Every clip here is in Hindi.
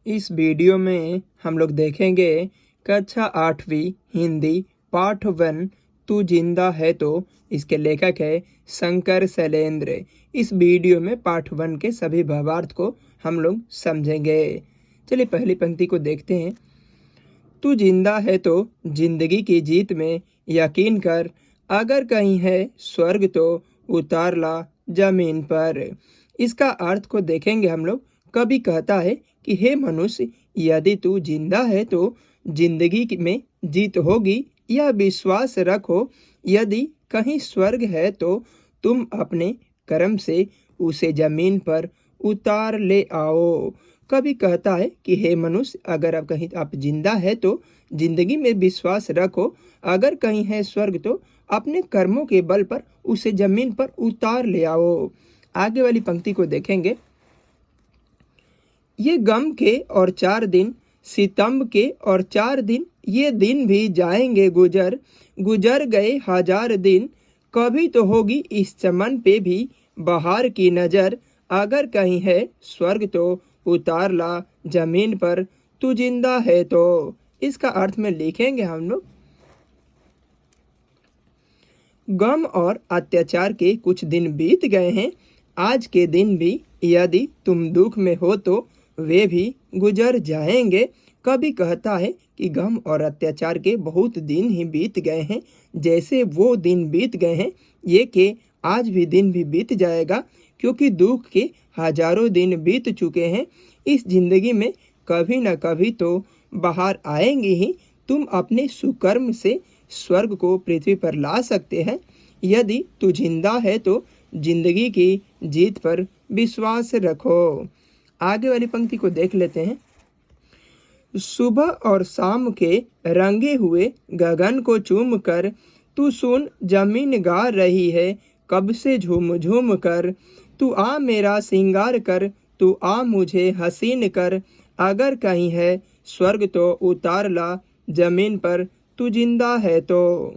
इस वीडियो में हम लोग देखेंगे कक्षा 8वीं हिंदी पाठ 1 तू जिंदा है तो। इसके लेखक है शंकर शैलेंद्र। इस वीडियो में पाठ 1 के सभी भावार्थ को हम लोग समझेंगे। चलिए पहली पंक्ति को देखते हैं। तू जिंदा है तो जिंदगी की जीत में यकीन कर, अगर कहीं है स्वर्ग तो उतार ला जमीन पर। इसका अर्थ को देखेंगे हम लोग। कवि कहता है कि हे मनुष्य, यदि तू जिंदा है तो जिंदगी में जीत होगी। यह विश्वास रखो, यदि कहीं स्वर्ग है तो तुम अपने कर्म से उसे जमीन पर उतार ले आओ। कवि कहता है कि हे मनुष्य, अगर आप कहीं आप जिंदा है तो जिंदगी में विश्वास रखो, अगर कहीं है स्वर्ग तो अपने कर्मों के बल पर उसे जमीन पर उतार ले आओ। आगे वाली पंक्ति को देखेंगे। ये गम के और 4 दिन, सितम के और 4 दिन, ये दिन भी जाएंगे गुजर। गुजर गए 1000 दिन, कभी तो होगी इस चमन पे भी बहार की नजर। अगर कहीं है स्वर्ग तो उतार ला जमीन पर, तू जिंदा है तो। इसका अर्थ में लिखेंगे हम लोग। गम और अत्याचार के कुछ दिन बीत गए हैं, आज के दिन भी यदि तुम दुख में हो तो वे भी गुजर जाएंगे। कवि कहता है कि गम और अत्याचार के बहुत दिन ही बीत गए हैं, जैसे वो दिन बीत गए हैं ये कि आज भी दिन भी बीत जाएगा, क्योंकि दुख के हजारों दिन बीत चुके हैं। इस जिंदगी में कभी न कभी तो बाहर आएंगे ही। तुम अपने सुकर्म से स्वर्ग को पृथ्वी पर ला सकते हैं। यदि तू जिंदा है तो जिंदगी की जीत पर विश्वास रखो। आगे वाली पंक्ति को देख लेते हैं। सुबह और शाम के रंगे हुए गगन को चूम कर, तू सुन जमीन गा रही है कब से झूम झूम कर। तू आ मेरा श्रृंगार कर, तू आ मुझे हसीन कर। अगर कहीं है स्वर्ग तो उतार ला जमीन पर, तू जिंदा है तो।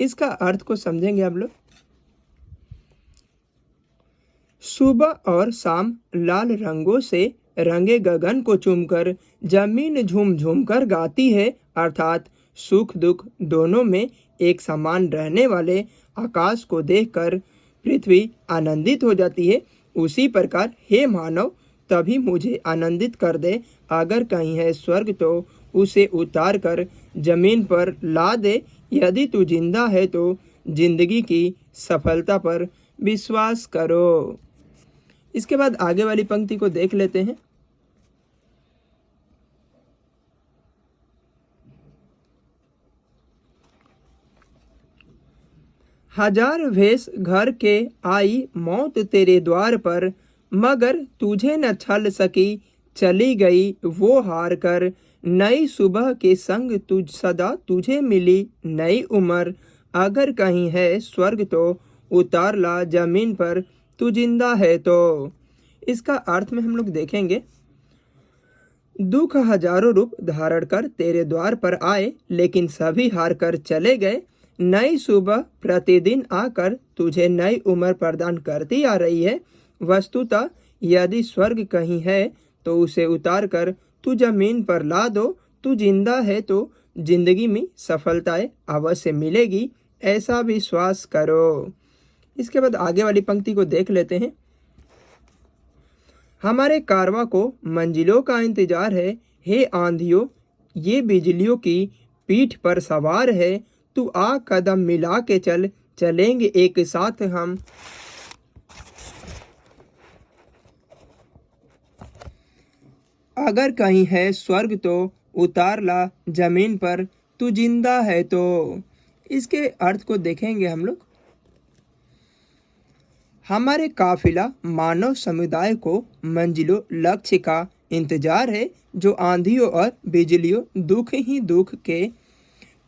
इसका अर्थ को समझेंगे हम लोग। सुबह और शाम लाल रंगों से रंगे गगन को चूमकर जमीन झूम झूम कर गाती है, अर्थात सुख दुख दोनों में एक समान रहने वाले आकाश को देखकर पृथ्वी आनंदित हो जाती है। उसी प्रकार हे मानव, तभी मुझे आनंदित कर दे। अगर कहीं है स्वर्ग तो उसे उतार कर जमीन पर ला दे। यदि तू जिंदा है तो जिंदगी की सफलता पर विश्वास करो। इसके बाद आगे वाली पंक्ति को देख लेते हैं। हजार भेष घर के आई मौत तेरे द्वार पर, मगर तुझे न छल सकी चली गई वो हार कर। नई सुबह के संग तुझ सदा तुझे मिली नई उम्र। अगर कहीं है स्वर्ग तो उतार ला जमीन पर, तू जिंदा है तो। इसका अर्थ में हम लोग देखेंगे। दुख हजारों रूप धारण कर तेरे द्वार पर आए, लेकिन सभी हार कर चले गए। नई सुबह प्रतिदिन आकर तुझे नई उम्र प्रदान करती आ रही है। वस्तुतः यदि स्वर्ग कहीं है तो उसे उतार कर तू जमीन पर ला दो। तू जिंदा है तो जिंदगी में सफलताएं अवश्य मिलेगी, ऐसा विश्वास करो। इसके बाद आगे वाली पंक्ति को देख लेते हैं। हमारे कारवां को मंजिलों का इंतजार है, हे आंधियों ये बिजलियों की पीठ पर सवार है। तू आ कदम मिला के चल, चलेंगे एक साथ हम। अगर कहीं है स्वर्ग तो उतार ला जमीन पर, तू जिंदा है तो। इसके अर्थ को देखेंगे हम लोग। हमारे काफिला मानव समुदाय को मंजिलों लक्ष्य का इंतजार है, जो आंधियों और बिजलियों दुख ही दुख के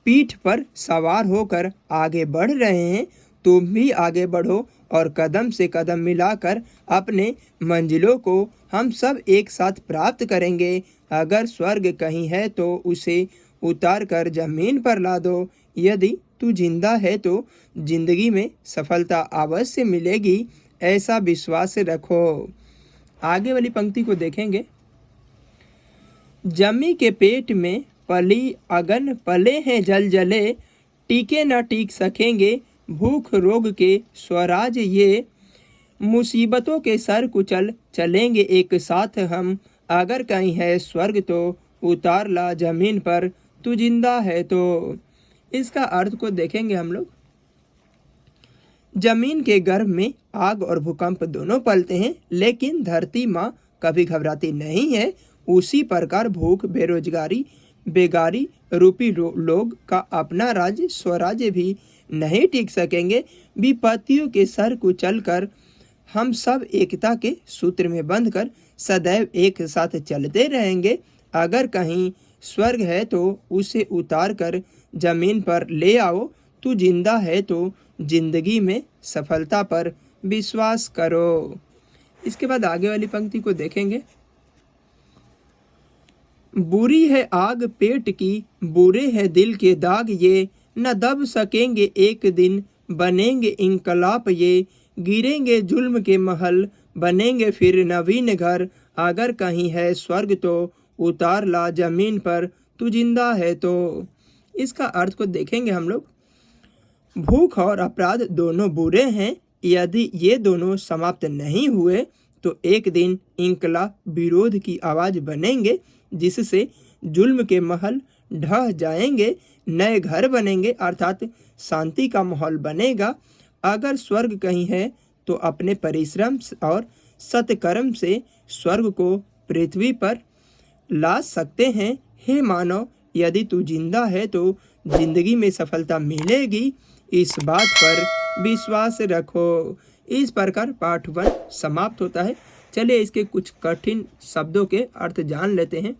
पीठ पर सवार होकर आगे बढ़ रहे हैं। तुम भी आगे बढ़ो और कदम से कदम मिलाकर अपने मंजिलों को हम सब एक साथ प्राप्त करेंगे। अगर स्वर्ग कहीं है तो उसे उतार कर जमीन पर ला दो। यदि तू जिंदा है तो जिंदगी में सफलता अवश्य मिलेगी, ऐसा विश्वास रखो। आगे वाली पंक्ति को देखेंगे। जमी के पेट में पली अगन पले हैं जल जले, टीके न टीक सकेंगे भूख रोग के स्वराज ये, मुसीबतों के सर कुचल चलेंगे एक साथ हम, अगर कहीं है स्वर्ग तो उतार ला जमीन पर, तू जिंदा है तो। इसका अर्थ को देखेंगे हम लोग। जमीन के गर्भ में आग और भूकंप दोनों पलते हैं, लेकिन धरती माँ कभी घबराती नहीं है। उसी प्रकार भूख, बेरोजगारी, बेगारी रूपी लोग का अपना राज्य स्वराज्य भी नहीं टिक सकेंगे। विपत्तियों के सर कुचल कर हम सब एकता के सूत्र में बंधकर सदैव एक साथ चलते रहेंगे। अगर कहीं स्वर्ग है तो उसे उतार कर जमीन पर ले आओ, तू जिंदा है तो जिंदगी में सफलता पर विश्वास करो। इसके बाद आगे वाली पंक्ति को देखेंगे। बुरी है आग पेट की, बुरे है दिल के दाग ये, न दब सकेंगे एक दिन बनेंगे इंकलाब ये, गिरेंगे जुल्म के महल बनेंगे फिर नवीन घर, अगर कहीं है स्वर्ग तो उतार ला जमीन पर, तू जिंदा है तो। इसका अर्थ को देखेंगे हम लोग। भूख और अपराध दोनों बुरे हैं। यदि ये दोनों समाप्त नहीं हुए तो एक दिन इंकलाब विरोध की आवाज बनेंगे, जिससे जुल्म के महल ढह जाएंगे, नए घर बनेंगे, अर्थात शांति का माहौल बनेगा। अगर स्वर्ग कहीं है तो अपने परिश्रम और सत्कर्म से स्वर्ग को पृथ्वी पर ला सकते हैं। हे मानव, यदि तू जिंदा है तो जिंदगी में सफलता मिलेगी, इस बात पर विश्वास रखो। इस प्रकार पाठ 1 समाप्त होता है। चलिए इसके कुछ कठिन शब्दों के अर्थ जान लेते हैं।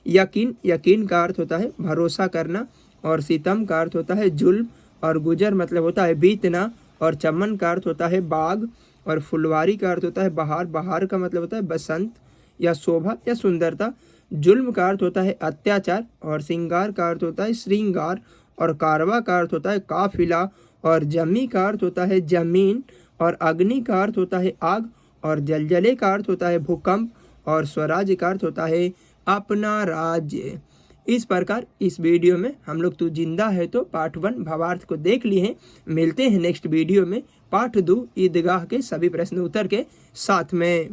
यकीन, यकीन का अर्थ होता है भरोसा करना, और सितम का अर्थ होता है जुल्म, और गुजर मतलब होता है बीतना, और चमन का अर्थ होता है बाग, और फुलवारी का अर्थ होता है बहार, बहार का मतलब होता है बसंत या शोभा या सुंदरता। जुल्म का अर्थ होता है अत्याचार, और श्रृंगार का अर्थ होता है श्रृंगार, और कारवा का अर्थ होता है काफिला, और जमी का अर्थ होता है जमीन, और अग्नि का अर्थ होता है आग, और जलजले का अर्थ होता है भूकंप, और स्वराज्य का अर्थ होता है अपना राज्य। इस प्रकार इस वीडियो में हम लोग तू जिंदा है तो पार्ट 1 भावार्थ को देख लिए हैं। मिलते हैं नेक्स्ट वीडियो में पार्ट 2 ईदगाह के सभी प्रश्न उत्तर के साथ में।